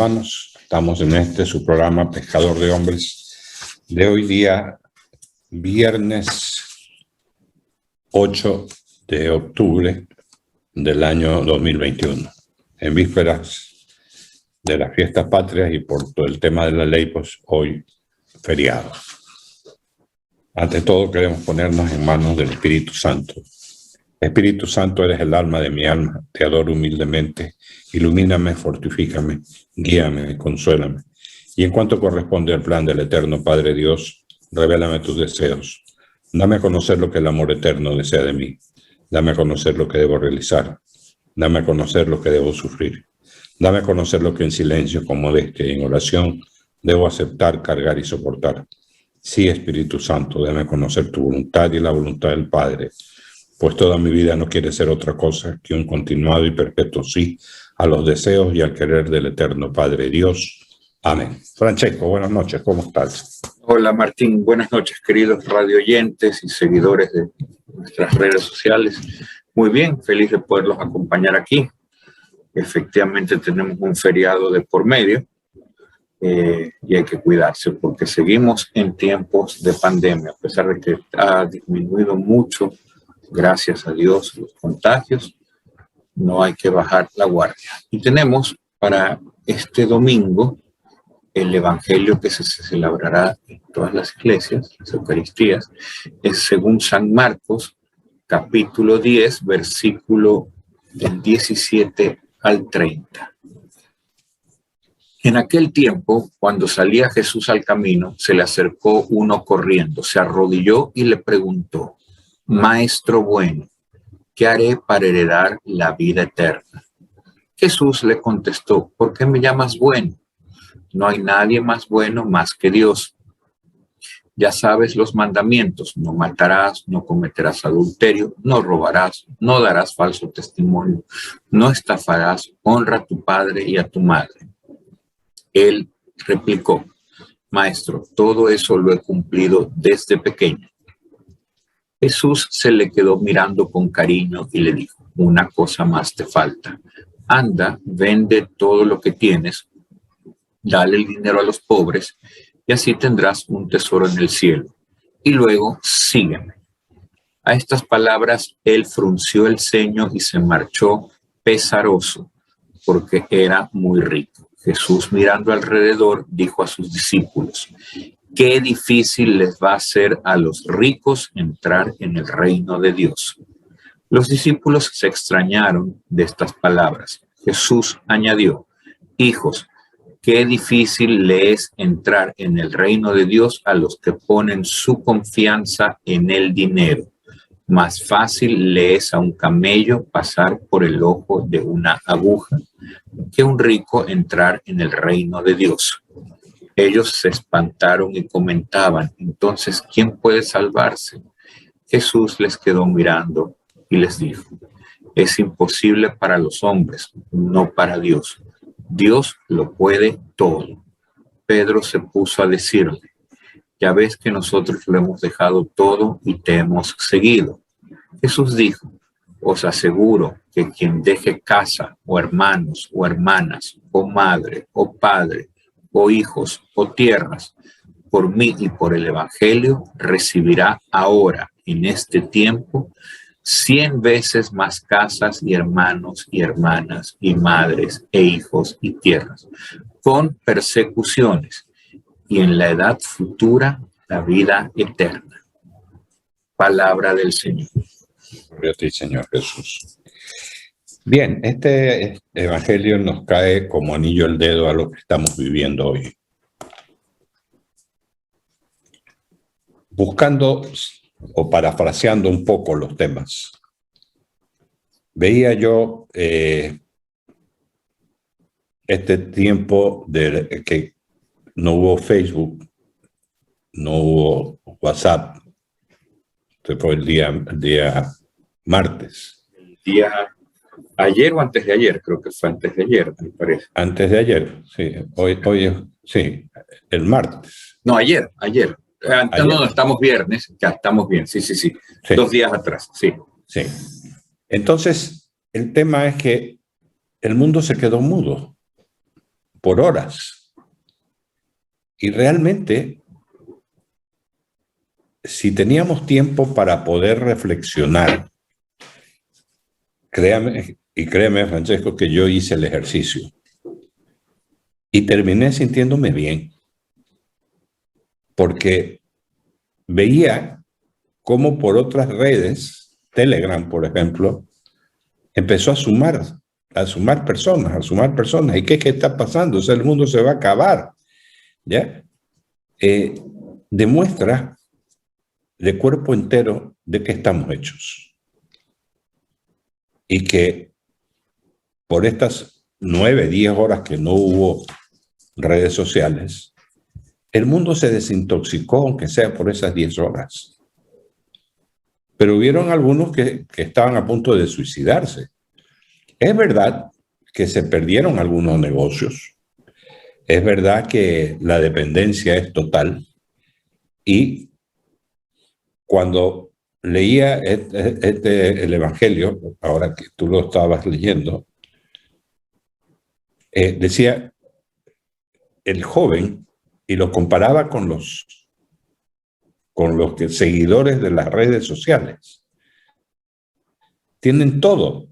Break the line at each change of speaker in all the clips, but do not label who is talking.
hermanos. Estamos en su programa Pescador de Hombres de hoy día, viernes 8 de octubre del año 2021. En vísperas de las fiestas patrias y por todo el tema de la ley, pues hoy feriado. Ante todo queremos ponernos en manos del Espíritu Santo. Espíritu Santo, eres el alma de mi alma, te adoro humildemente, ilumíname, fortifícame, guíame, consuélame. Y en cuanto corresponde al plan del eterno Padre Dios, revélame tus deseos. Dame a conocer lo que el amor eterno desea de mí. Dame a conocer lo que debo realizar. Dame a conocer lo que debo sufrir. Dame a conocer lo que en silencio, con modestia y en oración, debo aceptar, cargar y soportar. Sí, Espíritu Santo, dame a conocer tu voluntad y la voluntad del Padre, pues toda mi vida no quiere ser otra cosa que un continuado y perpetuo sí a los deseos y al querer del eterno Padre Dios. Amén. Francesco, buenas noches, ¿cómo estás?
Hola Martín, buenas noches, queridos radio oyentes y seguidores de nuestras redes sociales. Muy bien, feliz de poderlos acompañar aquí. Efectivamente tenemos un feriado de por medio y hay que cuidarse porque seguimos en tiempos de pandemia, a pesar de que ha disminuido mucho, gracias a Dios, los contagios. No hay que bajar la guardia. Y tenemos para este domingo el evangelio que se celebrará en todas las iglesias, las Eucaristías, es según San Marcos, capítulo 10, versículo del 17 al 30. En aquel tiempo, cuando salía Jesús al camino, se le acercó uno corriendo, se arrodilló y le preguntó: Maestro bueno, ¿qué haré para heredar la vida eterna? Jesús le contestó: ¿por qué me llamas bueno? No hay nadie más bueno más que Dios. Ya sabes los mandamientos: no matarás, no cometerás adulterio, no robarás, no darás falso testimonio, no estafarás, honra a tu padre y a tu madre. Él replicó: Maestro, todo eso lo he cumplido desde pequeño. Jesús se le quedó mirando con cariño y le dijo: una cosa más te falta. Anda, vende todo lo que tienes, dale el dinero a los pobres y así tendrás un tesoro en el cielo. Y luego sígueme. A estas palabras él frunció el ceño y se marchó pesaroso porque era muy rico. Jesús, mirando alrededor, dijo a sus discípulos: qué difícil les va a ser a los ricos entrar en el reino de Dios. Los discípulos se extrañaron de estas palabras. Jesús añadió: hijos, qué difícil le es entrar en el reino de Dios a los que ponen su confianza en el dinero. Más fácil le es a un camello pasar por el ojo de una aguja que un rico entrar en el reino de Dios. Ellos se espantaron y comentaban: entonces, ¿quién puede salvarse? Jesús les quedó mirando y les dijo: es imposible para los hombres, no para Dios. Dios lo puede todo. Pedro se puso a decirle: ya ves que nosotros lo hemos dejado todo y te hemos seguido. Jesús dijo: os aseguro que quien deje casa, o hermanos, o hermanas, o madre, o padre, o hijos, o tierras, por mí y por el evangelio, recibirá ahora, en este tiempo, 100 veces más casas y hermanos y hermanas y madres e hijos y tierras, con persecuciones, y en la edad futura la vida eterna. Palabra del Señor.
Gloria a ti, Señor Jesús. Bien, este evangelio nos cae como anillo al dedo a lo que estamos viviendo hoy. Buscando o parafraseando un poco los temas, veía yo este tiempo de que no hubo Facebook, no hubo WhatsApp. Este fue el día martes.
El día ayer o antes de ayer, creo que fue antes de ayer, me parece.
Antes de ayer, sí. Hoy sí, el martes.
No, ayer. Ayer. No, estamos viernes, ya estamos bien, sí. 2 días atrás, sí.
Sí. Entonces, el tema es que el mundo se quedó mudo. por horas. Y realmente, si teníamos tiempo para poder reflexionar, créame, Francesco, que yo hice el ejercicio y terminé sintiéndome bien, porque veía cómo por otras redes, Telegram, por ejemplo, empezó a sumar personas. ¿Y qué está pasando? O sea, el mundo se va a acabar, ¿ya? Demuestra de cuerpo entero de qué estamos hechos. Y que por estas 9, 10 horas que no hubo redes sociales, el mundo se desintoxicó, aunque sea por esas 10 horas. Pero hubieron algunos que estaban a punto de suicidarse. Es verdad que se perdieron algunos negocios. Es verdad que la dependencia es total. Y cuando leía el Evangelio, ahora que tú lo estabas leyendo, decía el joven, y lo comparaba con los seguidores de las redes sociales. Tienen todo.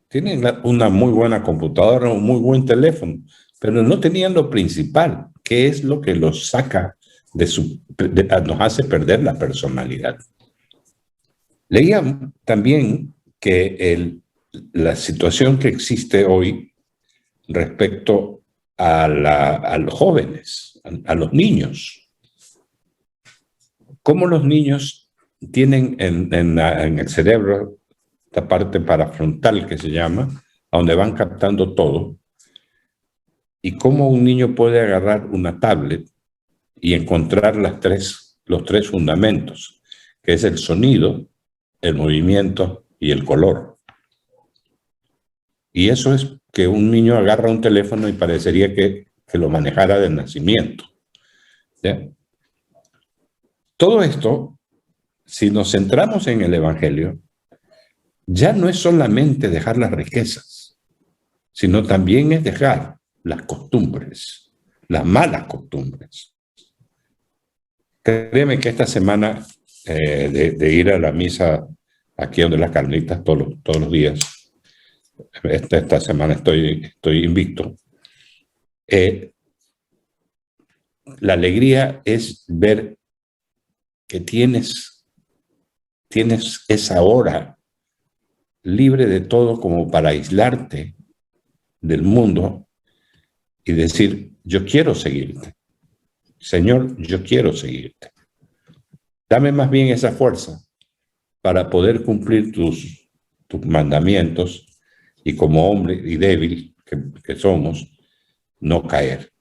Tienen una muy buena computadora, un muy buen teléfono, pero no tenían lo principal, que es lo que los saca nos hace perder la personalidad. Leía también que la situación que existe hoy respecto a los jóvenes, a los niños. Cómo los niños tienen en el cerebro esta parte parafrontal que se llama, a donde van captando todo, y cómo un niño puede agarrar una tablet y encontrar los tres fundamentos, que es el sonido, el movimiento y el color. Y eso es que un niño agarra un teléfono y parecería que lo manejara de nacimiento, ¿ya? Todo esto, si nos centramos en el Evangelio, ya no es solamente dejar las riquezas, sino también es dejar las costumbres, las malas costumbres. Créeme que esta semana de ir a la misa aquí donde las Carmelitas todos los días, esta semana estoy invicto, la alegría es ver que tienes esa hora libre de todo como para aislarte del mundo y decir, yo quiero seguirte. Señor, yo quiero seguirte. Dame más bien esa fuerza para poder cumplir tus mandamientos y como hombre y débil que somos, no caer.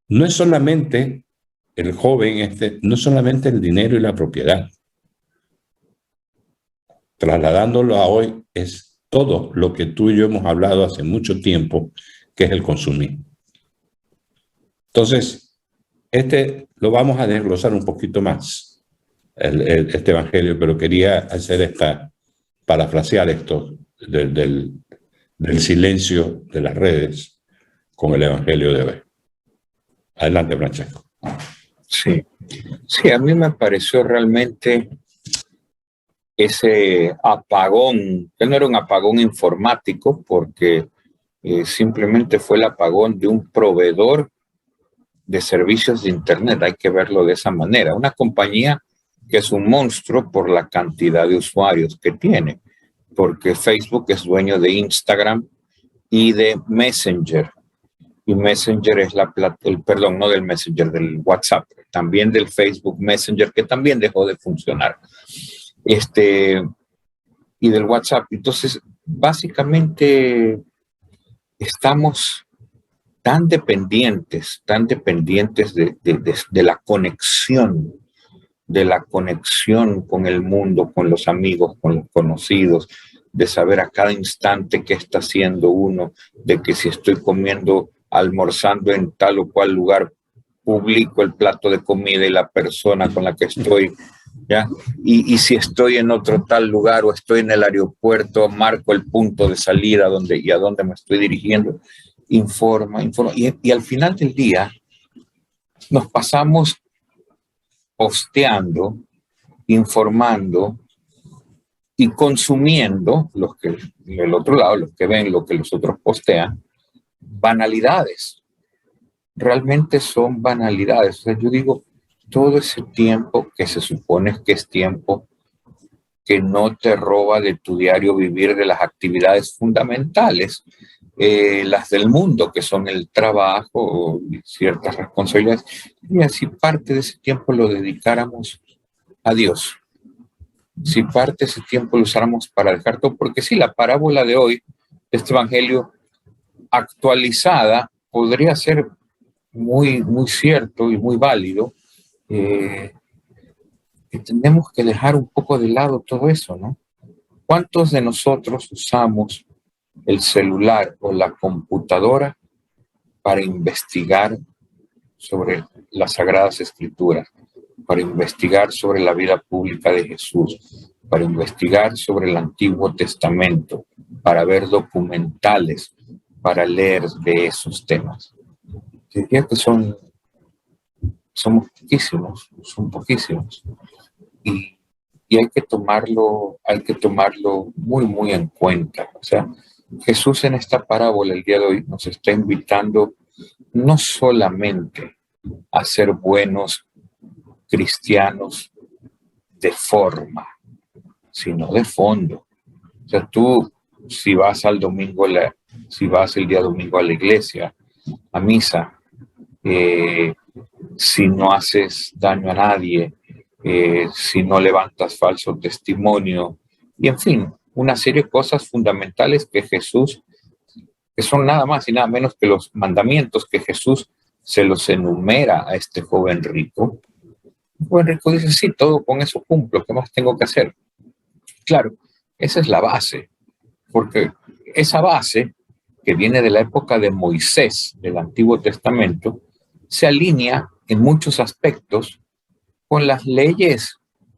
No es solamente el joven no es solamente el dinero y la propiedad. Trasladándolo a hoy es todo lo que tú y yo hemos hablado hace mucho tiempo, que es el consumismo. Entonces, lo vamos a desglosar un poquito más, este evangelio, pero quería parafrasear esto del silencio de las redes con el evangelio de hoy. Adelante, Francesco.
Sí, a mí me pareció realmente ese apagón, que no era un apagón informático, porque simplemente fue el apagón de un proveedor de servicios de Internet, hay que verlo de esa manera. Una compañía que es un monstruo por la cantidad de usuarios que tiene, porque Facebook es dueño de Instagram y de Messenger. Y Messenger es no del Messenger, del WhatsApp, también del Facebook Messenger, que también dejó de funcionar. Y del WhatsApp. Entonces, básicamente estamos tan dependientes de la conexión con el mundo, con los amigos, con los conocidos, de saber a cada instante qué está haciendo uno, de que si estoy almorzando en tal o cual lugar, publico el plato de comida y la persona con la que estoy ¿ya? Y si estoy en otro tal lugar o estoy en el aeropuerto, marco el punto de salida y a dónde me estoy dirigiendo, informa. Y al final del día nos pasamos posteando, informando y consumiendo, los que del otro lado, los que ven lo que los otros postean, banalidades. Realmente son banalidades. O sea, yo digo, todo ese tiempo que se supone que es tiempo que no te roba de tu diario vivir, de las actividades fundamentales, las del mundo, que son el trabajo y ciertas responsabilidades, y así parte de ese tiempo lo dedicáramos a Dios. Si parte de ese tiempo lo usáramos para dejar todo, porque sí, la parábola de hoy, este evangelio actualizada, podría ser muy, muy cierto y muy válido, que tenemos que dejar un poco de lado todo eso, ¿no? ¿Cuántos de nosotros usamos el celular o la computadora para investigar sobre las Sagradas Escrituras, para investigar sobre la vida pública de Jesús, para investigar sobre el Antiguo Testamento, para ver documentales, para leer de esos temas? Diría que son poquísimos. Y hay que tomarlo muy, muy en cuenta. O sea, Jesús en esta parábola el día de hoy nos está invitando no solamente a ser buenos cristianos de forma, sino de fondo. O sea, tú, si vas el día domingo a la iglesia, a misa, si no haces daño a nadie, si no levantas falso testimonio, y en fin, una serie de cosas fundamentales que son nada más y nada menos que los mandamientos que Jesús se los enumera a este joven rico. El joven rico dice, sí, todo con eso cumplo, ¿qué más tengo que hacer? Claro, esa es la base, porque esa base, que viene de la época de Moisés, del Antiguo Testamento, se alinea en muchos aspectos con las leyes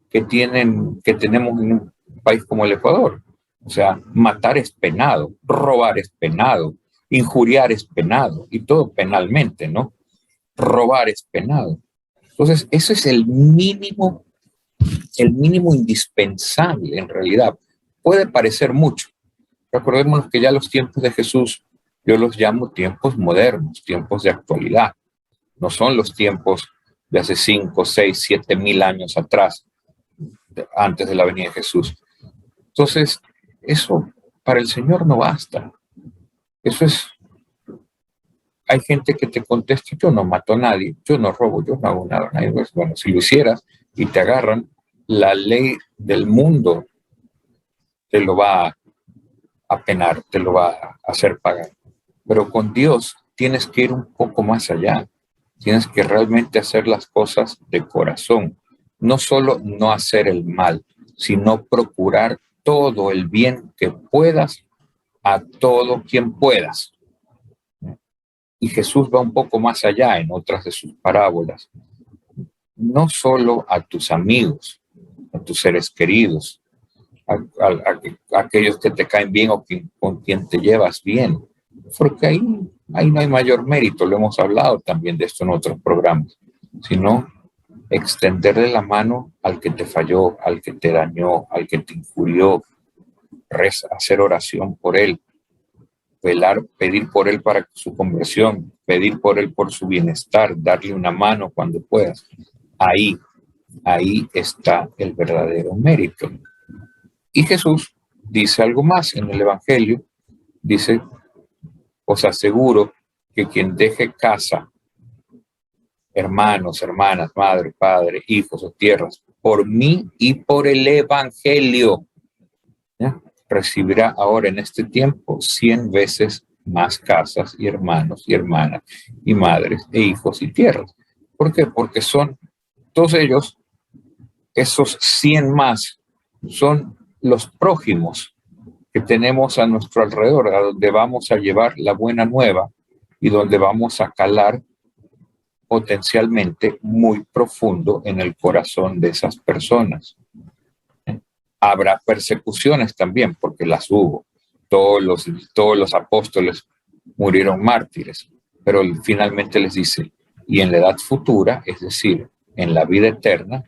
que tenemos en un país como el Ecuador. O sea, matar es penado, robar es penado, injuriar es penado, y todo penalmente, ¿no? Robar es penado. Entonces, eso es el mínimo indispensable en realidad. Puede parecer mucho. Recordémonos que ya los tiempos de Jesús, yo los llamo tiempos modernos, tiempos de actualidad. No son los tiempos de hace 5, 6, 7 mil años atrás, antes de la venida de Jesús. Entonces, eso para el Señor no basta. Hay gente que te contesta, yo no mato a nadie, yo no robo, yo no hago nada a nadie. Pues, bueno, si lo hicieras y te agarran, la ley del mundo te lo va a penar, te lo va a hacer pagar. Pero con Dios tienes que ir un poco más allá. Tienes que realmente hacer las cosas de corazón. No solo no hacer el mal, sino procurar todo el bien que puedas a todo quien puedas. Y Jesús va un poco más allá en otras de sus parábolas. No solo a tus amigos, a tus seres queridos, a aquellos que te caen bien o con quien te llevas bien, porque ahí no hay mayor mérito, lo hemos hablado también de esto en otros programas, sino extenderle la mano al que te falló, al que te dañó, al que te injurió, hacer oración por él, velar, pedir por él para su conversión, pedir por él por su bienestar, darle una mano cuando puedas. Ahí está el verdadero mérito. Y Jesús dice algo más en el Evangelio, dice, os aseguro que quien deje casa, hermanos, hermanas, madre, padre, hijos o tierras, por mí y por el Evangelio, ¿ya? Recibirá ahora en este tiempo 100 veces más casas y hermanos y hermanas y madres e hijos y tierras. ¿Por qué? Porque son todos ellos, esos 100 más, son los prójimos que tenemos a nuestro alrededor, a donde vamos a llevar la buena nueva y donde vamos a calar potencialmente muy profundo en el corazón de esas personas. Habrá persecuciones también, porque las hubo. Todos los apóstoles murieron mártires, pero finalmente les dice, y en la edad futura, es decir, en la vida eterna,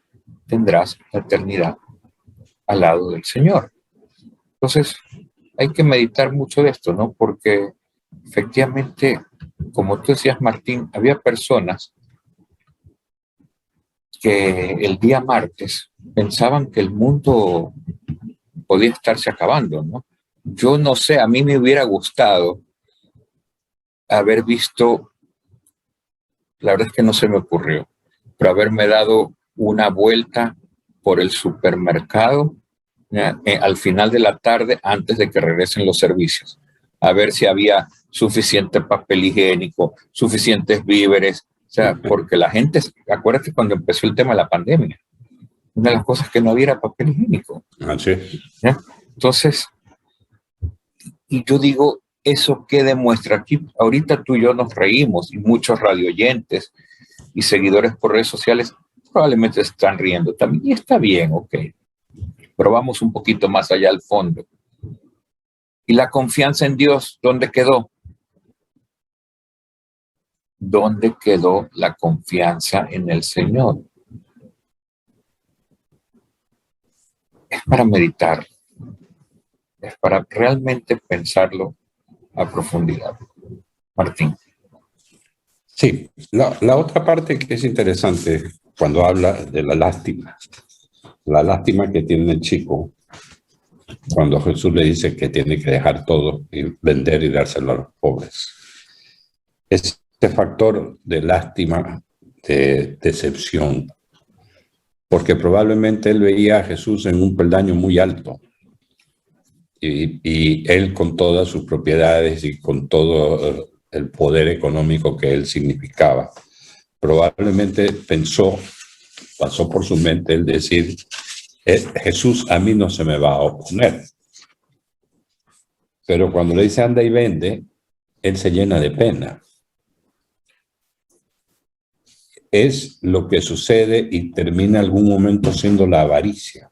tendrás la eternidad al lado del Señor. Entonces, hay que meditar mucho de esto, ¿no? Porque efectivamente, como tú decías, Martín, había personas que el día martes pensaban que el mundo podía estarse acabando, ¿no? Yo no sé, a mí me hubiera gustado haber visto, la verdad es que no se me ocurrió, pero haberme dado una vuelta por el supermercado al final de la tarde antes de que regresen los servicios, a ver si había suficiente papel higiénico, suficientes víveres, o sea, porque la gente, acuérdate cuando empezó el tema de la pandemia, una de las cosas que no había era papel higiénico.
Así.
¿Ya? Entonces, y yo digo, ¿eso qué demuestra? Aquí, ahorita tú y yo nos reímos y muchos radioyentes y seguidores por redes sociales probablemente están riendo también. Y está bien, ok. Pero vamos un poquito más allá al fondo. ¿Y la confianza en Dios dónde quedó? ¿Dónde quedó la confianza en el Señor? Es para meditar. Es para realmente pensarlo a profundidad. Martín.
Sí, la otra parte que es interesante cuando habla de la lástima que tiene el chico cuando Jesús le dice que tiene que dejar todo y vender y dárselo a los pobres. Este factor de lástima, de decepción, porque probablemente él veía a Jesús en un peldaño muy alto y él con todas sus propiedades y con todo el poder económico que él significaba, probablemente pasó por su mente el decir, Jesús a mí no se me va a oponer. Pero cuando le dice anda y vende, él se llena de pena. Es lo que sucede y termina en algún momento siendo la avaricia,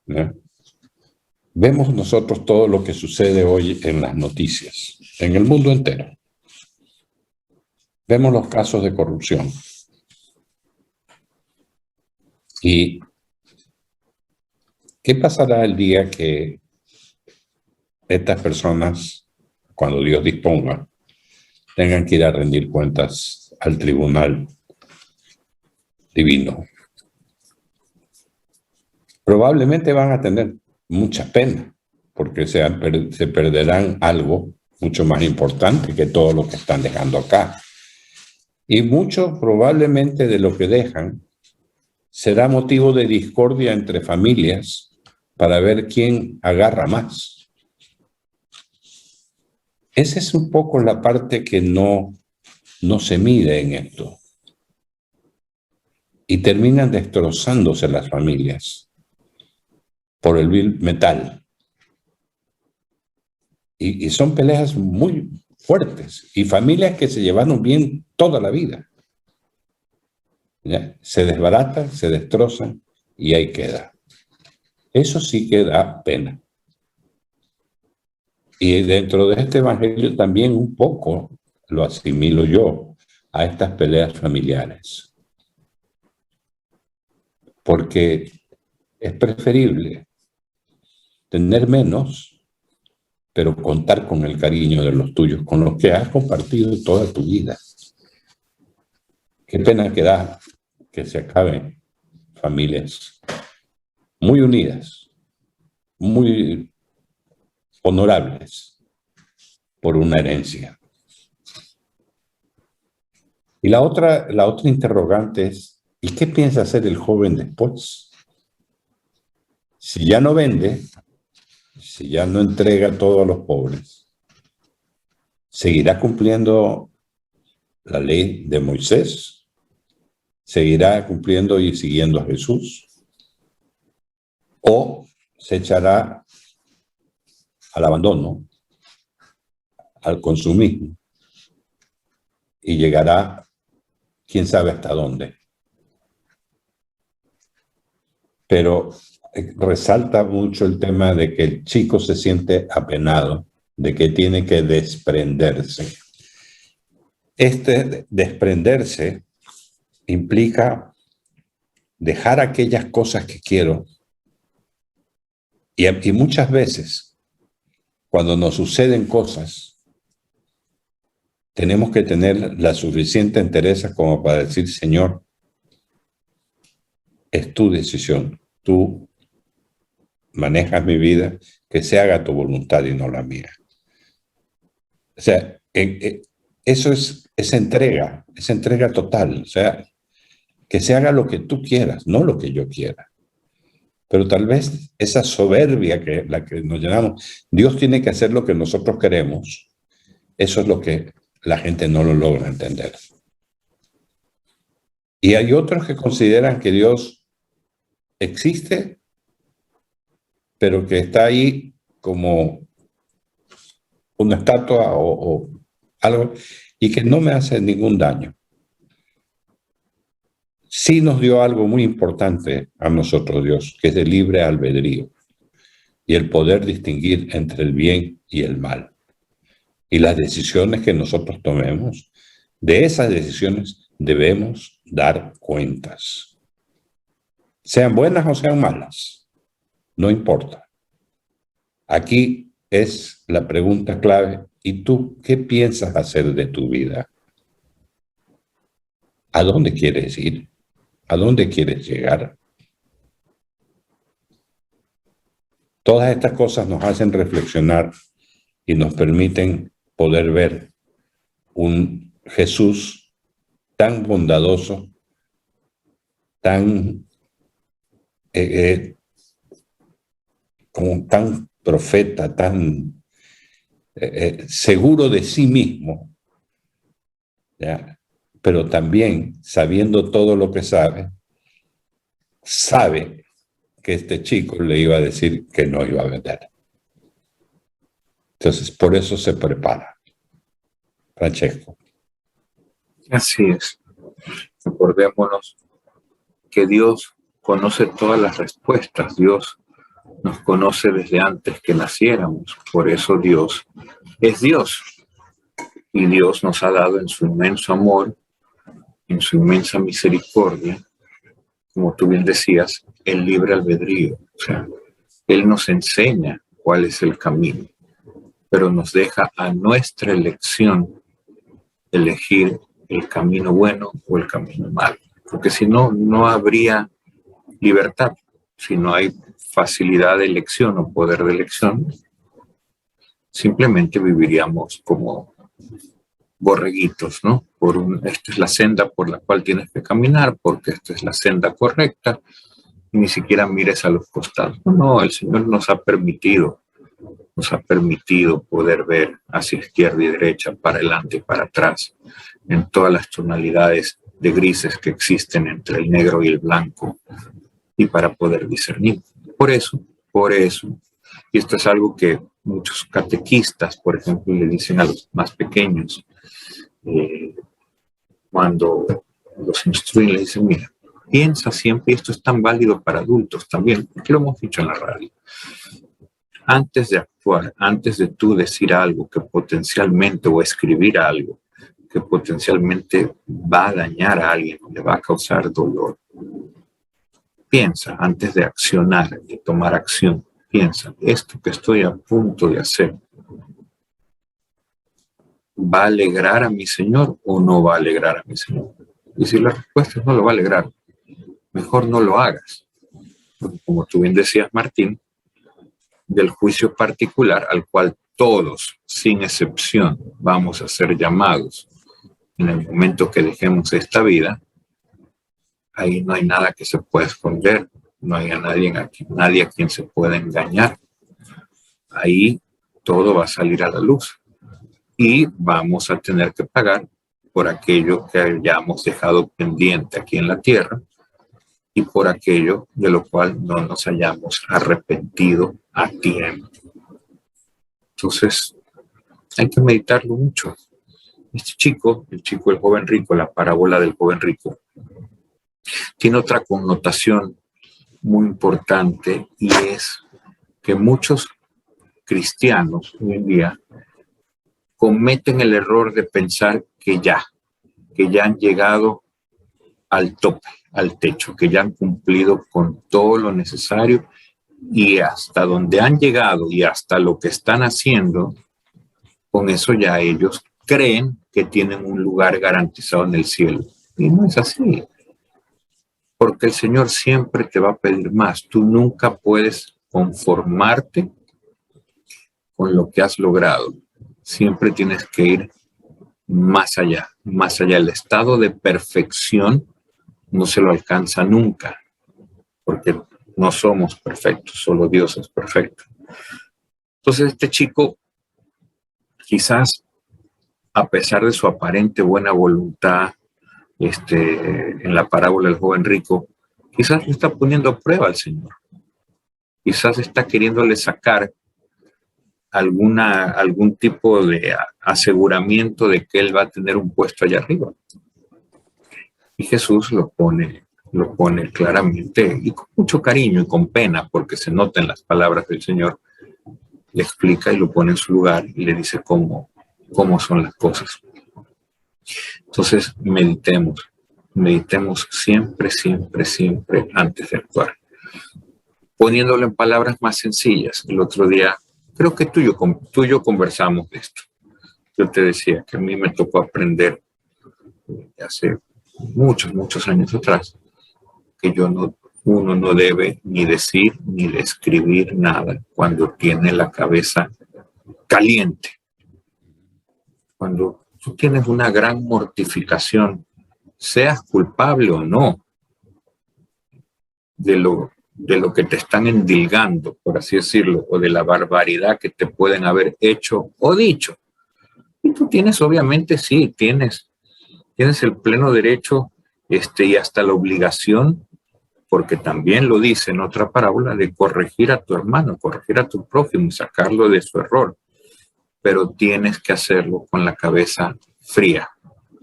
¿no? Vemos nosotros todo lo que sucede hoy en las noticias, en el mundo entero. Vemos los casos de corrupción. ¿Y qué pasará el día que estas personas, cuando Dios disponga, tengan que ir a rendir cuentas al tribunal divino? Probablemente van a tener mucha pena, porque se perderán algo mucho más importante que todo lo que están dejando acá. Y mucho probablemente de lo que dejan será motivo de discordia entre familias para ver quién agarra más. Esa es un poco la parte que no se mide en esto. Y terminan destrozándose las familias por el vil metal. Y son peleas muy fuertes y familias que se llevaron bien toda la vida. ¿Ya? Se desbaratan, se destrozan y ahí queda. Eso sí que da pena. Y dentro de este evangelio también un poco lo asimilo yo a estas peleas familiares. Porque es preferible tener menos, pero contar con el cariño de los tuyos, con los que has compartido toda tu vida. Qué pena que da que se acaben familias muy unidas, muy honorables por una herencia. Y la otra interrogante es, ¿y qué piensa hacer el joven después? Si ya no vende, si ya no entrega todo a los pobres, ¿seguirá cumpliendo la ley de Moisés? ¿Seguirá cumpliendo y siguiendo a Jesús? ¿O se echará al abandono, al consumismo, y llegará quién sabe hasta dónde. Pero resalta mucho el tema de que el chico se siente apenado, de que tiene que desprenderse. Este desprenderse implica dejar aquellas cosas que quiero. Y muchas veces, cuando nos suceden cosas, tenemos que tener la suficiente entereza como para decir, Señor, es tu decisión. Tú manejas mi vida, que se haga tu voluntad y no la mía. O sea, eso es entrega total. O sea, que se haga lo que tú quieras, no lo que yo quiera. Pero tal vez esa soberbia la que nos llenamos, Dios tiene que hacer lo que nosotros queremos, eso es lo que la gente no lo logra entender. Y hay otros que consideran que Dios existe, pero que está ahí como una estatua o algo, y que no me hace ningún daño. Sí nos dio algo muy importante a nosotros, Dios, que es el libre albedrío y el poder distinguir entre el bien y el mal. Y las decisiones que nosotros tomemos, de esas decisiones debemos dar cuentas. Sean buenas o sean malas, no importa. Aquí es la pregunta clave. ¿Y tú qué piensas hacer de tu vida? ¿A dónde quieres ir? ¿A dónde quieres llegar? Todas estas cosas nos hacen reflexionar y nos permiten poder ver un Jesús tan bondadoso, tan como tan profeta, tan seguro de sí mismo, ¿ya? Pero también sabiendo todo lo que sabe que este chico le iba a decir que no iba a vender. Entonces, por eso se prepara. Francesco.
Así es. Recordémonos que Dios conoce todas las respuestas. Dios nos conoce desde antes que naciéramos. Por eso Dios es Dios. Y Dios nos ha dado en su inmenso amor, en su inmensa misericordia, como tú bien decías, el libre albedrío. O sea, Él nos enseña cuál es el camino, pero nos deja a nuestra elección elegir el camino bueno o el camino malo. Porque si no, no habría libertad. Si no hay facilidad de elección o poder de elección, simplemente viviríamos como borreguitos, ¿no? Esta es la senda por la cual tienes que caminar, porque esta es la senda correcta, y ni siquiera mires a los costados. No, el Señor nos ha permitido poder ver hacia izquierda y derecha, para adelante y para atrás, en todas las tonalidades de grises que existen entre el negro y el blanco, y para poder discernir. Por eso, y esto es algo que muchos catequistas, por ejemplo, le dicen a los más pequeños, cuando los instruyen, le dicen, mira, piensa siempre, y esto es tan válido para adultos también, porque lo hemos dicho en la radio, antes de actuar, antes de tú decir algo que potencialmente, o escribir algo que potencialmente va a dañar a alguien, le va a causar dolor, piensa antes de accionar, de tomar acción. Piensa, esto que estoy a punto de hacer, ¿va a alegrar a mi Señor o no va a alegrar a mi Señor? Y si la respuesta es no lo va a alegrar, mejor no lo hagas. Porque como tú bien decías, Martín, del juicio particular al cual todos, sin excepción, vamos a ser llamados en el momento que dejemos esta vida, ahí no hay nada que se pueda esconder, no hay nadie a quien se pueda engañar. Ahí todo va a salir a la luz y vamos a tener que pagar por aquello que hayamos dejado pendiente aquí en la tierra y por aquello de lo cual no nos hayamos arrepentido a tiempo. Entonces, hay que meditarlo mucho Este chico, el joven rico, la parábola del joven rico, tiene otra connotación muy importante, y es que muchos cristianos hoy en día cometen el error de pensar que ya han llegado al tope, al techo, que ya han cumplido con todo lo necesario, y hasta donde han llegado y hasta lo que están haciendo, con eso ya ellos creen que tienen un lugar garantizado en el cielo. Y no es así, porque el Señor siempre te va a pedir más. Tú nunca puedes conformarte con lo que has logrado. Siempre tienes que ir más allá, más allá. El estado de perfección no se lo alcanza nunca, porque no somos perfectos, solo Dios es perfecto. Entonces este chico, quizás a pesar de su aparente buena voluntad, en la parábola del joven rico, quizás le está poniendo a prueba al Señor. Quizás está queriéndole sacar algún tipo de aseguramiento de que él va a tener un puesto allá arriba. Y Jesús lo pone claramente y con mucho cariño y con pena, porque se nota en las palabras del Señor. Le explica y lo pone en su lugar y le dice cómo son las cosas. Entonces meditemos siempre, siempre, siempre antes de actuar. Poniéndolo en palabras más sencillas, el otro día, creo que tú y yo conversamos de esto. Yo te decía que a mí me tocó aprender hace muchos años atrás, que uno no debe ni decir ni escribir nada cuando tiene la cabeza caliente. Cuando tú tienes una gran mortificación, seas culpable o no de lo que te están endilgando, por así decirlo, o de la barbaridad que te pueden haber hecho o dicho. Y tú tienes, obviamente, sí, tienes el pleno derecho y hasta la obligación, porque también lo dice en otra parábola, de corregir a tu hermano, corregir a tu prójimo y sacarlo de su error. Pero tienes que hacerlo con la cabeza fría.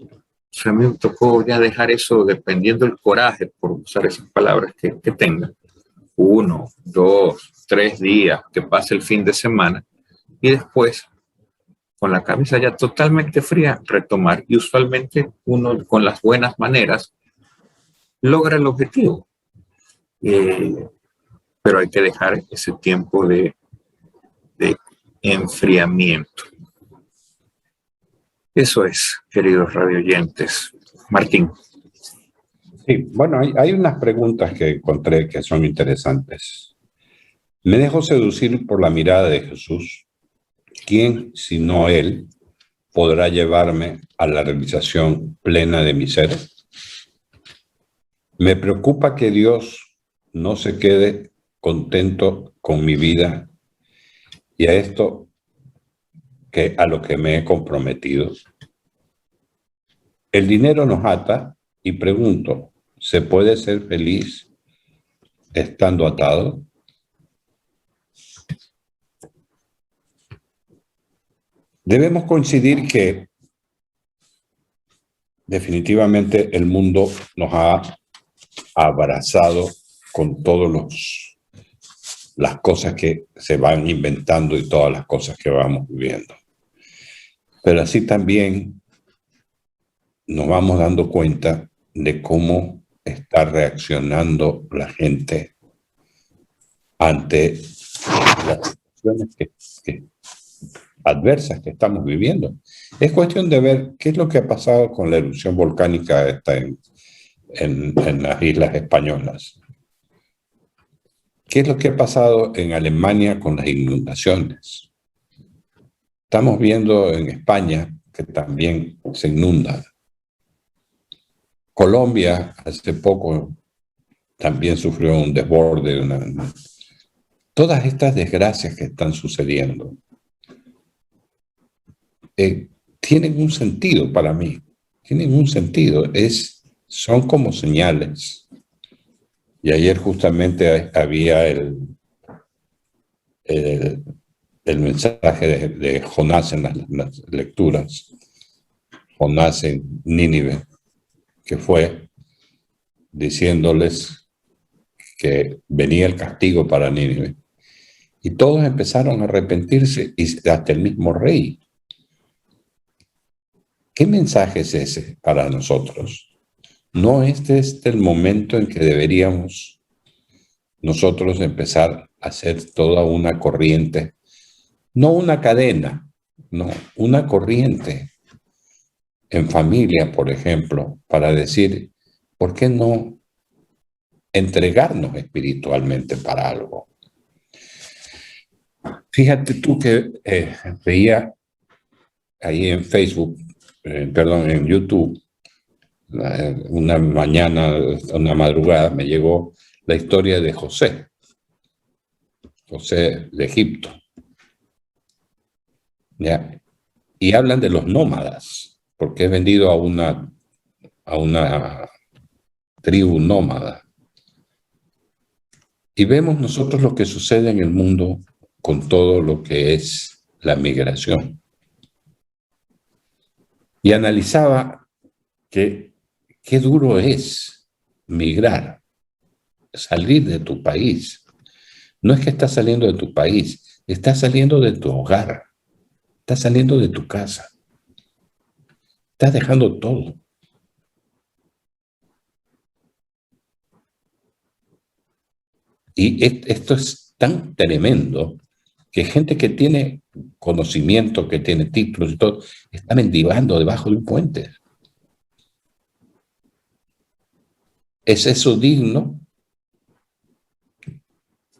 O sea, a mí me tocó ya dejar eso dependiendo del coraje, por usar esas palabras que tenga. 1, 2, 3 días, que pase el fin de semana, y después, con la cabeza ya totalmente fría, retomar. Y usualmente uno, con las buenas maneras, logra el objetivo. Pero hay que dejar ese tiempo de enfriamiento. Eso es, queridos radioyentes. Martín.
Sí, bueno, hay unas preguntas que encontré que son interesantes. Me dejo seducir por la mirada de Jesús. ¿Quién, sino Él, podrá llevarme a la realización plena de mi ser? Me preocupa que Dios no se quede contento con mi vida y a lo que me he comprometido. El dinero nos ata y pregunto, ¿se puede ser feliz estando atado? Debemos coincidir que definitivamente el mundo nos ha abrazado con todas las cosas que se van inventando y todas las cosas que vamos viviendo. Pero así también nos vamos dando cuenta de cómo está reaccionando la gente ante las situaciones adversas que estamos viviendo. Es cuestión de ver qué es lo que ha pasado con la erupción volcánica esta en las Islas Españolas. ¿Qué es lo que ha pasado en Alemania con las inundaciones? Estamos viendo en España que también se inunda. Colombia hace poco también sufrió un desborde. Todas estas desgracias que están sucediendo tienen un sentido para mí. Tienen un sentido. Son como señales. Y ayer justamente había el mensaje de Jonás en las lecturas. Jonás en Nínive, que fue diciéndoles que venía el castigo para Nínive. Y todos empezaron a arrepentirse, y hasta el mismo rey. ¿Qué mensaje es ese para nosotros? ¿No este es el momento en que deberíamos nosotros empezar a hacer toda una corriente? No una cadena, no, una corriente en familia, por ejemplo, para decir, ¿por qué no entregarnos espiritualmente para algo? Fíjate tú que veía ahí en Facebook, perdón, en YouTube, una mañana, una madrugada, me llegó la historia de José de Egipto. ¿Ya? Y hablan de los nómadas, porque es vendido a una tribu nómada. Y vemos nosotros lo que sucede en el mundo con todo lo que es la migración. Y analizaba que qué duro es migrar, salir de tu país. No es que estás saliendo de tu país, estás saliendo de tu hogar, estás saliendo de tu casa, estás dejando todo. Y esto es tan tremendo que gente que tiene conocimiento, que tiene títulos y todo, está mendigando debajo de un puente. ¿Es eso digno?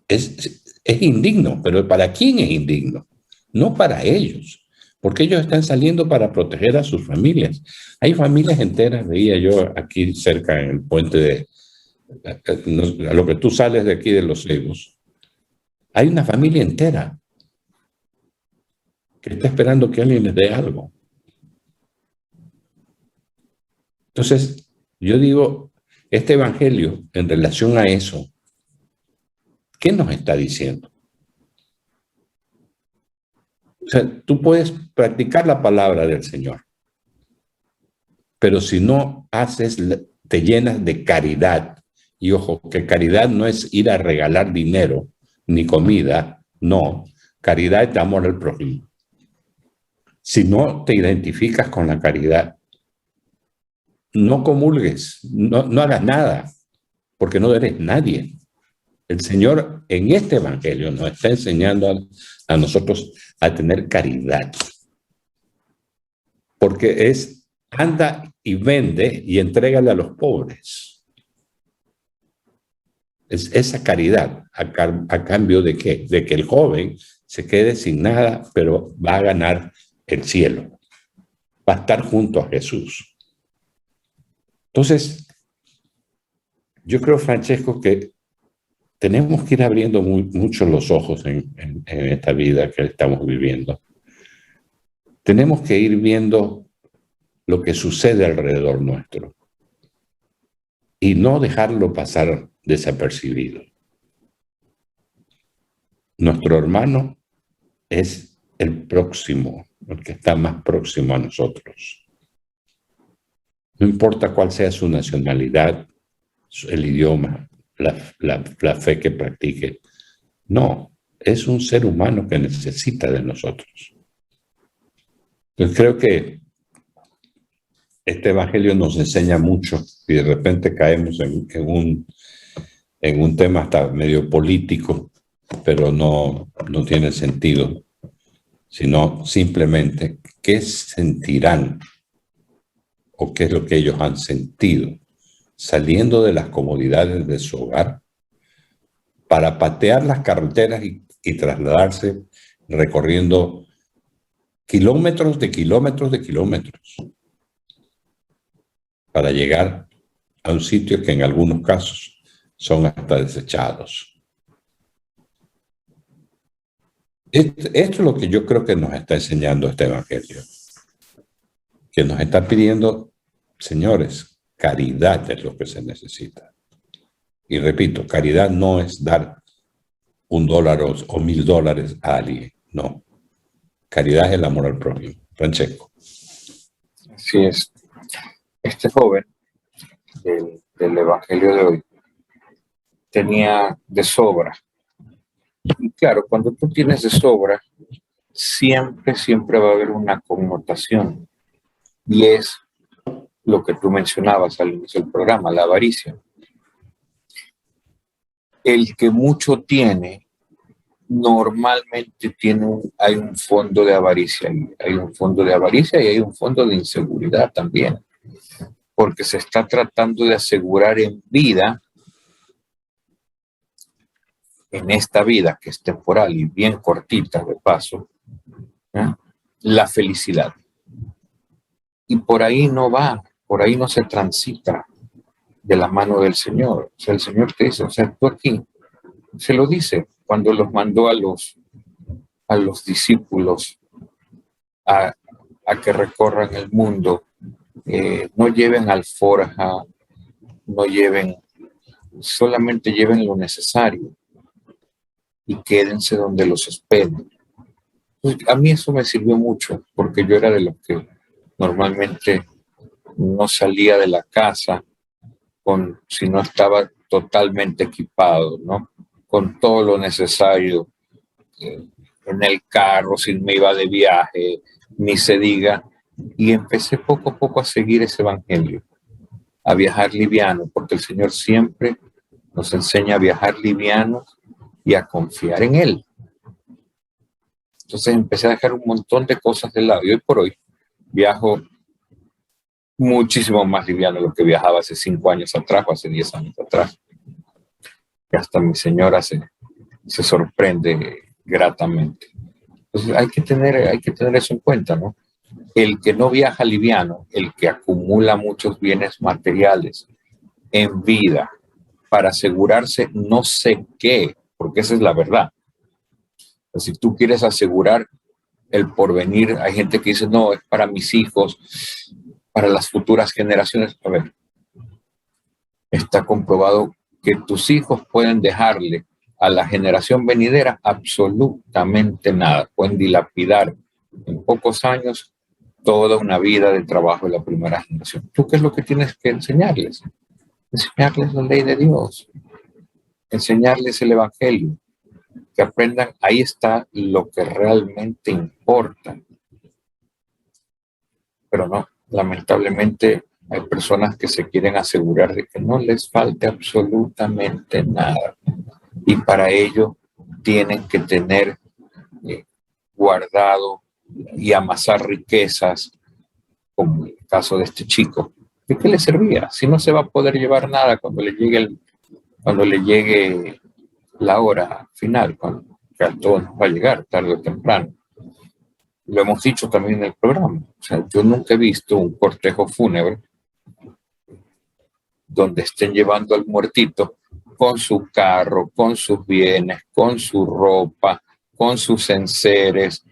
Es indigno, pero ¿para quién es indigno? No para ellos, porque ellos están saliendo para proteger a sus familias. Hay familias enteras, veía yo aquí cerca en el puente a lo que tú sales de aquí de Los Cegos, hay una familia entera que está esperando que alguien les dé algo. Entonces, yo digo, este evangelio en relación a eso, ¿qué nos está diciendo? O sea, tú puedes practicar la palabra del Señor, pero si no haces, te llenas de caridad. Y ojo, que caridad no es ir a regalar dinero ni comida, no. Caridad es amor al prójimo. Si no te identificas con la caridad, no comulgues, no hagas nada, porque no eres nadie. El Señor en este evangelio nos está enseñando a nosotros a tener caridad. Porque es, anda y vende y entrégale a los pobres. Es esa caridad, ¿a cambio de qué? De que el joven se quede sin nada, pero va a ganar el cielo. Va a estar junto a Jesús. Entonces, yo creo, Francesco, que tenemos que ir abriendo mucho los ojos en esta vida que estamos viviendo. Tenemos que ir viendo lo que sucede alrededor nuestro y no dejarlo pasar desapercibido. Nuestro hermano es el próximo, el que está más próximo a nosotros. No importa cuál sea su nacionalidad, el idioma, la fe que practique. No, es un ser humano que necesita de nosotros. Entonces creo que este evangelio nos enseña mucho y de repente caemos en un tema hasta medio político, pero no tiene sentido, sino simplemente qué sentirán o qué es lo que ellos han sentido saliendo de las comodidades de su hogar para patear las carreteras y trasladarse recorriendo kilómetros de kilómetros de kilómetros para llegar a un sitio que en algunos casos son hasta desechados. Esto es lo que yo creo que nos está enseñando este evangelio, que nos está pidiendo, señores, caridad es lo que se necesita. Y repito, caridad no es dar $1 o $1000 a alguien, no. Caridad es el amor al prójimo. Francesco.
Así es. Este joven del Evangelio de hoy tenía de sobra. Y claro, cuando tú tienes de sobra, siempre va a haber una connotación. Y es lo que tú mencionabas al inicio del programa, la avaricia. El que mucho tiene, normalmente hay un fondo de avaricia. Hay un fondo de avaricia y hay un fondo de inseguridad también. Porque se está tratando de asegurar en vida, en esta vida que es temporal y bien cortita de paso, ¿eh? La felicidad. Y por ahí no va, por ahí no se transita de la mano del Señor. O sea, el Señor te dice, o sea, tú aquí, se lo dice cuando los mandó a los discípulos a que recorran el mundo. No lleven alforja, no lleven, solamente lleven lo necesario y quédense donde los esperen. Pues a mí eso me sirvió mucho, porque yo era de los que normalmente no salía de la casa si no estaba totalmente equipado, ¿no? Con todo lo necesario, en el carro, si me iba de viaje, ni se diga. Y empecé poco a poco a seguir ese evangelio, a viajar liviano, porque el Señor siempre nos enseña a viajar liviano y a confiar en Él. Entonces empecé a dejar un montón de cosas de lado. Y hoy por hoy viajo muchísimo más liviano de lo que viajaba hace 5 años atrás o hace 10 años atrás. Y hasta mi señora se sorprende gratamente. Entonces hay que tener eso en cuenta, ¿no? El que no viaja liviano, el que acumula muchos bienes materiales en vida para asegurarse no sé qué, porque esa es la verdad. Si tú quieres asegurar el porvenir, hay gente que dice, no, es para mis hijos, para las futuras generaciones. A ver, está comprobado que tus hijos pueden dejarle a la generación venidera absolutamente nada. Pueden dilapidar en pocos años toda una vida de trabajo de la primera generación. ¿Tú qué es lo que tienes que enseñarles? Enseñarles la ley de Dios, enseñarles el evangelio, que aprendan, ahí está lo que realmente importa. Pero no, lamentablemente hay personas que se quieren asegurar de que no les falte absolutamente nada. Y para ello tienen que tener guardado y amasar riquezas, como el caso de este chico. ¿De qué le servía? Si no se va a poder llevar nada cuando le llegue la hora final, cuando que a todos nos va a llegar tarde o temprano. Lo hemos dicho también en el programa. O sea, yo nunca he visto un cortejo fúnebre donde estén llevando al muertito con su carro, con sus bienes, con su ropa, con sus enseres,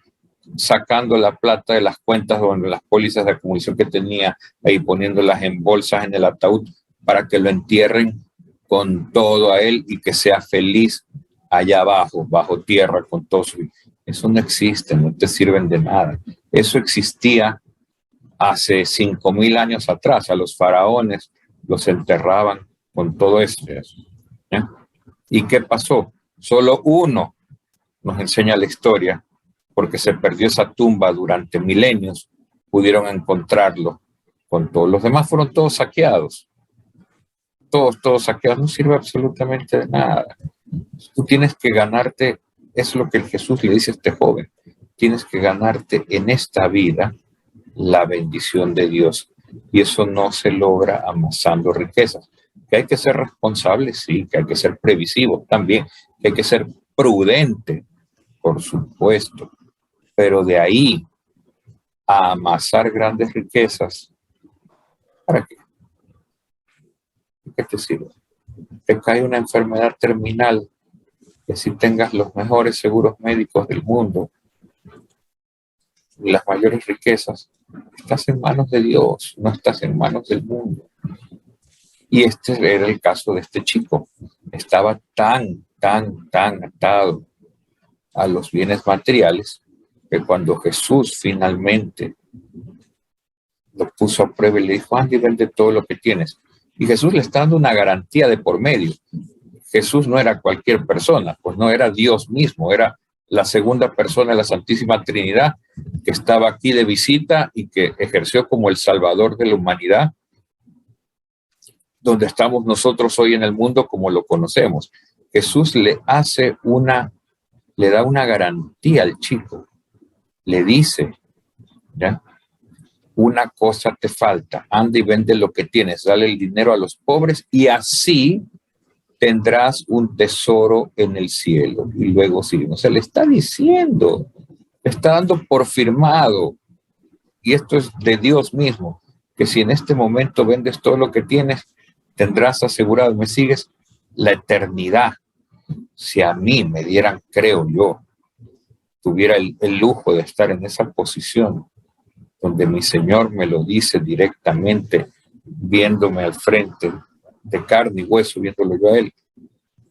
sacando la plata de las cuentas donde las pólizas de acumulación que tenía ahí, poniéndolas en bolsas en el ataúd para que lo entierren con todo a él y que sea feliz allá abajo, bajo tierra, con todo su... Eso no existe, no te sirven de nada. Eso existía hace 5,000 años atrás. A los faraones los enterraban con todo eso. ¿Ya? ¿Y qué pasó? Solo uno nos enseña la historia, porque se perdió esa tumba durante milenios, pudieron encontrarlo. Con todos los demás fueron todos saqueados. Todos saqueados, no sirve absolutamente de nada. Tú tienes que ganarte, es lo que Jesús le dice a este joven, tienes que ganarte en esta vida la bendición de Dios. Y eso no se logra amasando riquezas. Que hay que ser responsable, sí, que hay que ser previsivo también, que hay que ser prudente, por supuesto. Pero de ahí a amasar grandes riquezas, ¿para qué? ¿Qué te sirve? Te cae una enfermedad terminal, que si tengas los mejores seguros médicos del mundo y las mayores riquezas, estás en manos de Dios, no estás en manos del mundo. Y este era el caso de este chico. Estaba tan atado a los bienes materiales que cuando Jesús finalmente lo puso a prueba y le dijo, anda y vende todo lo que tienes. Y Jesús le está dando una garantía de por medio. Jesús no era cualquier persona, pues no era Dios mismo, era la segunda persona de la Santísima Trinidad que estaba aquí de visita y que ejerció como el Salvador de la humanidad, donde estamos nosotros hoy en el mundo como lo conocemos. Jesús le da una garantía al chico, le dice, ¿ya? Una cosa te falta, anda y vende lo que tienes, dale el dinero a los pobres y así tendrás un tesoro en el cielo. Y luego sigue, o sea, le está diciendo, le está dando por firmado, y esto es de Dios mismo, que si en este momento vendes todo lo que tienes, tendrás asegurado, me sigues, la eternidad. Si a mí me dieran, creo yo, tuviera el lujo de estar en esa posición, donde mi Señor me lo dice directamente, viéndome al frente, de carne y hueso, viéndolo yo a Él.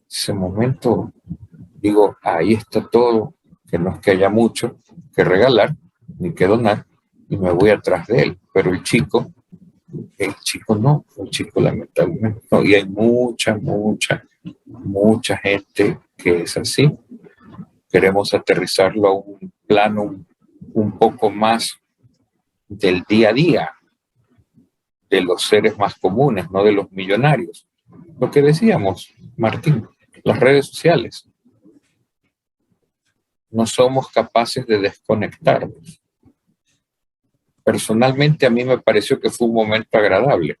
Ese momento, digo, ahí está todo, que no es que haya mucho que regalar, ni que donar, y me voy atrás de Él. Pero el chico no, el chico lamentablemente no. Y hay mucha gente que es así. Queremos aterrizarlo a un plano un poco más del día a día, de los seres más comunes, no de los millonarios. Lo que decíamos, Martín, las redes sociales. No somos capaces de desconectarnos. Personalmente a mí me pareció que fue un momento agradable.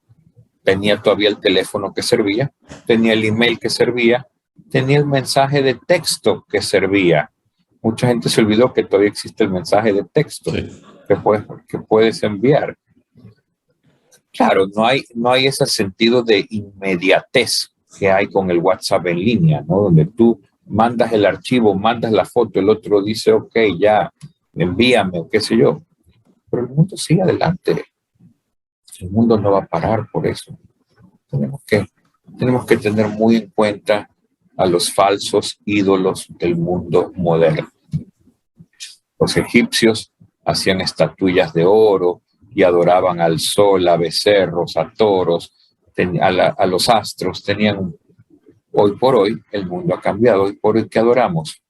Tenía todavía el teléfono que servía, tenía el email que servía, tenía el mensaje de texto que servía. Mucha gente se olvidó que todavía existe el mensaje de texto, sí, que puedes enviar. Claro, no hay ese sentido de inmediatez que hay con el WhatsApp en línea, ¿no? Donde tú mandas el archivo, mandas la foto, el otro dice, ok, ya, envíame, o qué sé yo. Pero el mundo sigue adelante. El mundo no va a parar por eso. Tenemos que tener muy en cuenta a los falsos ídolos del mundo moderno. Los egipcios hacían estatuillas de oro y adoraban al sol, a becerros, a toros, a los astros. Hoy por hoy el mundo ha cambiado. Hoy por hoy, ¿qué adoramos?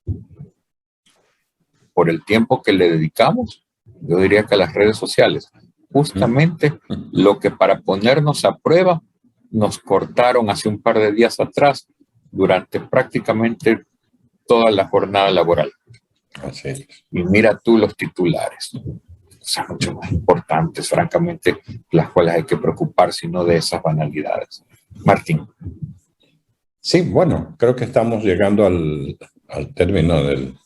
Por el tiempo que le dedicamos, yo diría que a las redes sociales. Justamente lo que para ponernos a prueba nos cortaron hace un par de días atrás durante prácticamente toda la jornada laboral. Así es. Y mira tú los titulares, son mucho más importantes, francamente, las cuales hay que preocuparse, no de esas banalidades. Martín.
Sí, bueno, creo que estamos llegando al término del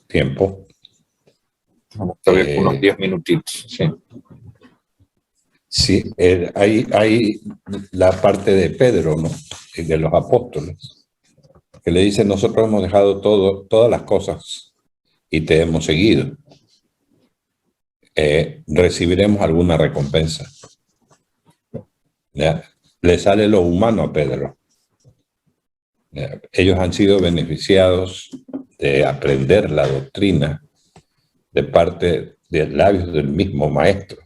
tiempo.
Vamos a ver unos 10 minutitos, sí.
Sí, hay la parte de Pedro, ¿no? Y de los apóstoles, que le dice, nosotros hemos dejado todas las cosas y te hemos seguido. Recibiremos alguna recompensa. ¿Ya? Le sale lo humano a Pedro. ¿Ya? Ellos han sido beneficiados de aprender la doctrina de parte de labios del mismo maestro.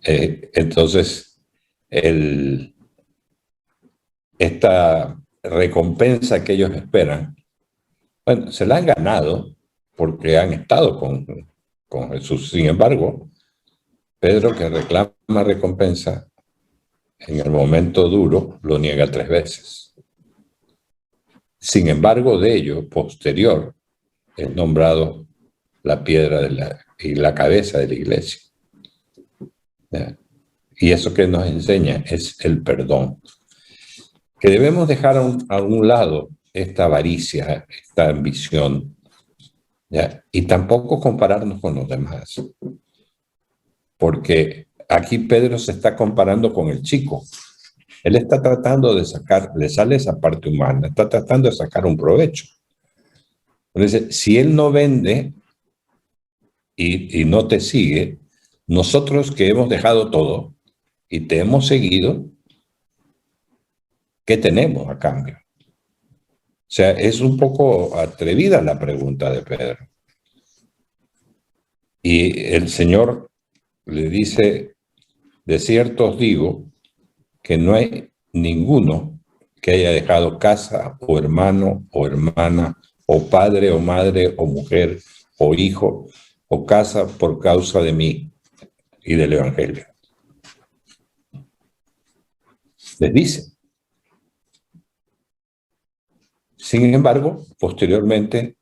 Entonces, esta recompensa que ellos esperan, bueno, se la han ganado porque han estado con Jesús. Sin embargo, Pedro, que reclama recompensa, en el momento duro lo niega 3 veces. Sin embargo, de ello, posterior, es nombrado la piedra y la cabeza de la iglesia. Y eso que nos enseña es el perdón. Que debemos dejar a un lado esta avaricia, esta ambición, ¿ya? Y tampoco compararnos con los demás. Porque aquí Pedro se está comparando con el chico. Él está tratando de le sale esa parte humana, está tratando de sacar un provecho. Entonces, si él no vende y no te sigue, nosotros que hemos dejado todo y te hemos seguido, ¿qué tenemos a cambio? O sea, es un poco atrevida la pregunta de Pedro. Y el Señor le dice, de cierto os digo que no hay ninguno que haya dejado casa o hermano o hermana o padre o madre o mujer o hijo o casa por causa de mí y del Evangelio. Les dice. Sin embargo, posteriormente,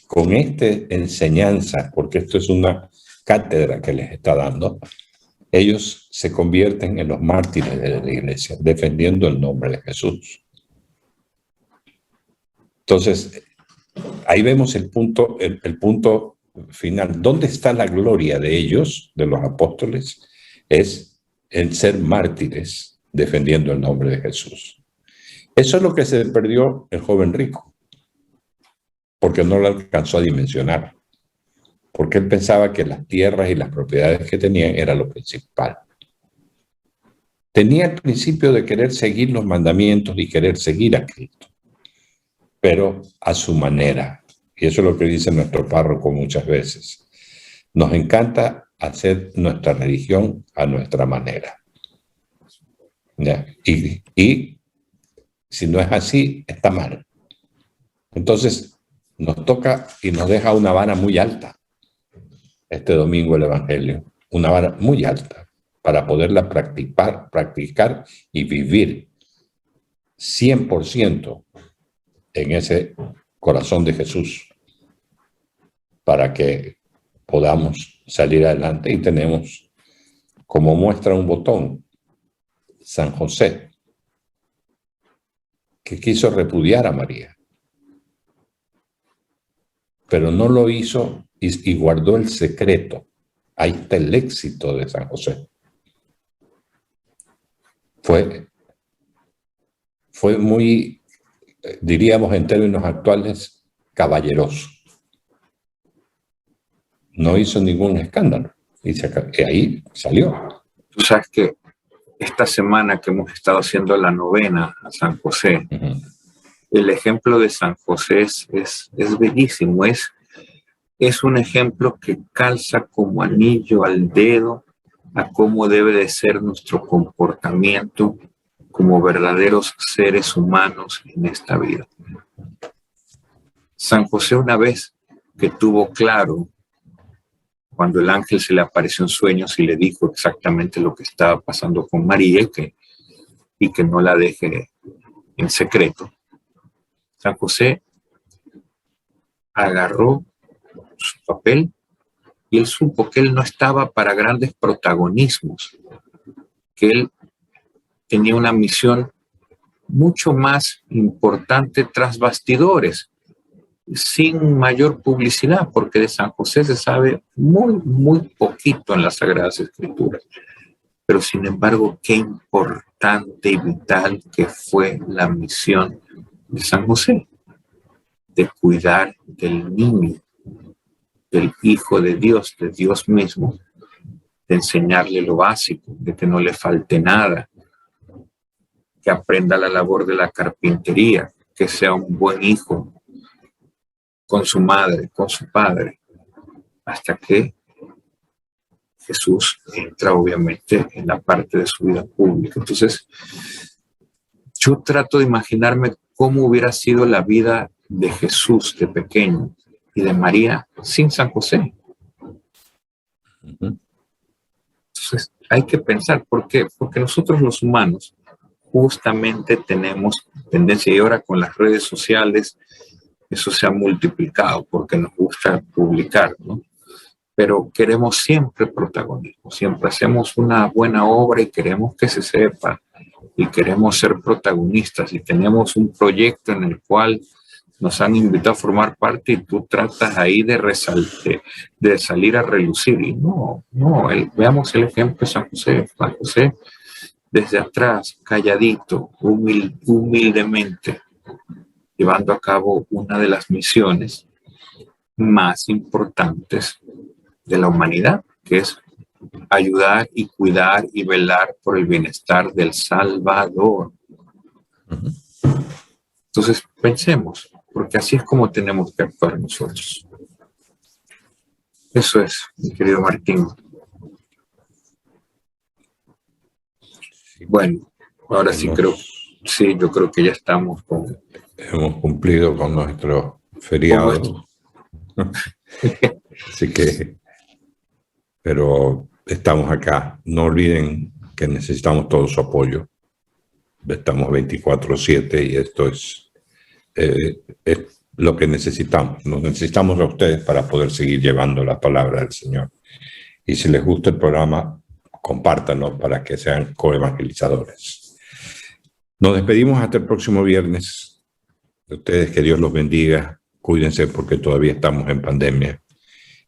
con esta enseñanza, porque esto es una cátedra que les está dando, ellos se convierten en los mártires de la iglesia, defendiendo el nombre de Jesús. Entonces, ahí vemos el punto final. ¿Dónde está la gloria de ellos, de los apóstoles? Es en ser mártires defendiendo el nombre de Jesús. Eso es lo que se perdió el joven rico, porque no lo alcanzó a dimensionar, porque él pensaba que las tierras y las propiedades que tenía era lo principal. Tenía el principio de querer seguir los mandamientos y querer seguir a Cristo, pero a su manera. Y eso es lo que dice nuestro párroco muchas veces. Nos encanta hacer nuestra religión a nuestra manera. ¿Ya? Y si no es así, está mal. Entonces, nos toca y nos deja una vara muy alta este domingo el Evangelio. Una vara muy alta para poderla practicar y vivir 100% en ese corazón de Jesús para que podamos salir adelante. Y tenemos, como muestra un botón, San José, que quiso repudiar a María, pero no lo hizo y guardó el secreto. Ahí está el éxito de San José. Fue muy, diríamos en términos actuales, caballeroso. No hizo ningún escándalo. Y ahí salió.
Tú sabes que esta semana que hemos estado haciendo la novena a San José, el ejemplo de San José es bellísimo. Es un ejemplo que calza como anillo al dedo a cómo debe de ser nuestro comportamiento como verdaderos seres humanos en esta vida. San José, una vez que tuvo claro, cuando el ángel se le apareció en sueños y le dijo exactamente lo que estaba pasando con María y que no la deje en secreto, San José agarró su papel y él supo que él no estaba para grandes protagonismos, que él tenía una misión mucho más importante tras bastidores, sin mayor publicidad, porque de San José se sabe muy, muy poquito en las Sagradas Escrituras. Pero sin embargo, qué importante y vital que fue la misión de San José, de cuidar del niño, del Hijo de Dios mismo, de enseñarle lo básico, de que no le falte nada, que aprenda la labor de la carpintería, que sea un buen hijo con su madre, con su padre, hasta que Jesús entra obviamente en la parte de su vida pública. Entonces, yo trato de imaginarme cómo hubiera sido la vida de Jesús de pequeño y de María sin San José. Entonces, hay que pensar, ¿por qué? Porque nosotros los humanos justamente tenemos tendencia, y ahora con las redes sociales eso se ha multiplicado porque nos gusta publicar, ¿no? Pero queremos siempre protagonismo, siempre hacemos una buena obra y queremos que se sepa y queremos ser protagonistas y tenemos un proyecto en el cual nos han invitado a formar parte y tú tratas ahí de salir a relucir. Y no, veamos el ejemplo de San José. San José desde atrás, calladito, humildemente, llevando a cabo una de las misiones más importantes de la humanidad, que es ayudar y cuidar y velar por el bienestar del Salvador. Entonces, pensemos, porque así es como tenemos que actuar nosotros. Eso es, mi querido Martín. Bueno, ahora sí yo creo que ya estamos
hemos cumplido con nuestro feriado. Así que, pero estamos acá. No olviden que necesitamos todo su apoyo. Estamos 24/7 y esto es lo que necesitamos. Nos necesitamos a ustedes para poder seguir llevando la palabra del Señor. Y si les gusta el programa, compártanlo para que sean coevangelizadores. Nos despedimos hasta el próximo viernes. De ustedes, que Dios los bendiga. Cuídense porque todavía estamos en pandemia.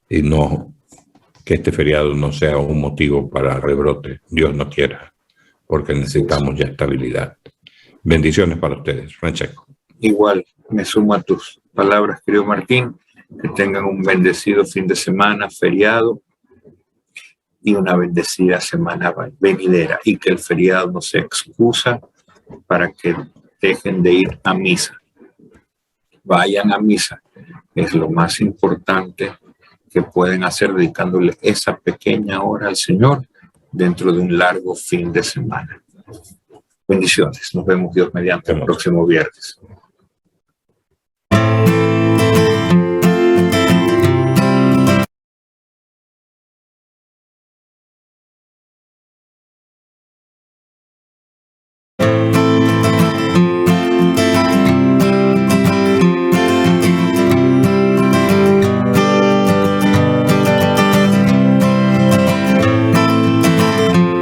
Y no, que este feriado no sea un motivo para rebrote. Dios no quiera, porque necesitamos ya estabilidad. Bendiciones para ustedes. Francesco.
Igual, me sumo a tus palabras, querido Martín. Que tengan un bendecido fin de semana, feriado, y una bendecida semana venidera. Y que el feriado no sea excusa para que dejen de ir a misa. Vayan a misa. Es lo más importante que pueden hacer, dedicándole esa pequeña hora al Señor dentro de un largo fin de semana. Bendiciones. Nos vemos, Dios mediante, el próximo viernes.